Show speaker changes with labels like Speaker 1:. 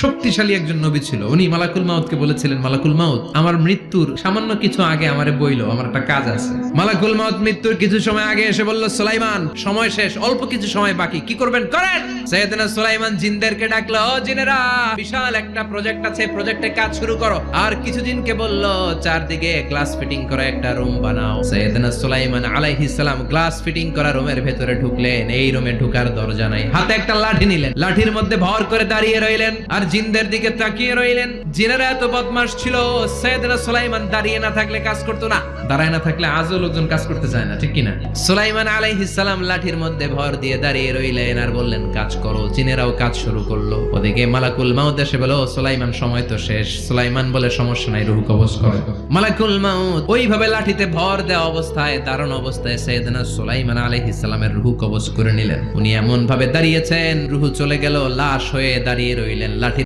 Speaker 1: শক্তিশালী একজন নবী ছিল। উনি মালাকুল মাউতকে বলেছিলেন, মালাকুল মাউত, আমার মৃত্যুর সামান্য কিছু আগে আমারে বইলো, আমার একটা কাজ আছে। মালাকুল মাউত মৃত্যুর কিছু সময় আগে এসে বলল, সুলাইমান সময় শেষ, অল্প কিছু সময় বাকি, কি করবেন করেন। সাইয়েদনা সুলাইমান জিনদেরকে ডাকলো, ও জিনেরা, বিশাল একটা প্রজেক্ট আছে, প্রজেক্টে কাজ শুরু করো। আর কিছু জিনকে বলল, চারদিকে গ্লাস ফিটিং করা একটা রুম বানাও। সাইয়েদনা সুলাইমান আলাইহিস সালাম গ্লাস ফিটিং করা রুমের ভেতরে ঢুকলেন। এই রুমে ঢুকার দরজা নাই, হাতে একটা লাঠি নিলেন, লাঠির মধ্যে ভর করে দাঁড়িয়ে রইলেন আর জিনদের দিকে তাকিয়ে রইলেন। জিনেরা এত বদমাশ ছিল, সাইয়েদনা সুলাইমান দাঁড়িয়ে না থাকলে কাজ করতো না, দাঁড়ায় না থাকলে আজও লোকজন কাজ করতে চায় না, ঠিক কিনা? সুলাইমান আলাইহিস সালাম লাঠির মধ্যে ভর দিয়ে দাঁড়িয়ে রইলেন আর বললেন, কাজ করো। জিনেরাও কাজ শুরু করলো। ওদিকে মালাকুল মাউত এসে বলল, সুলাইমান সময় তো শেষ। সুলাইমান বলে, সমস্যা নাই, রূহ কবজ করো। মালাকুল মাউত ওইভাবে লাঠিতে ভর দেওয়া অবস্থায়, দাঁড়ানো অবস্থায় সাইয়েদনা সুলাইমান আলাইহিস সালামের রূহ কবজ করে নিলেন। উনি এমন ভাবে দাঁড়িয়েছেন, রূহ চলে গেল, লাশ হয়ে দাঁড়িয়ে রইলেন। লাঠি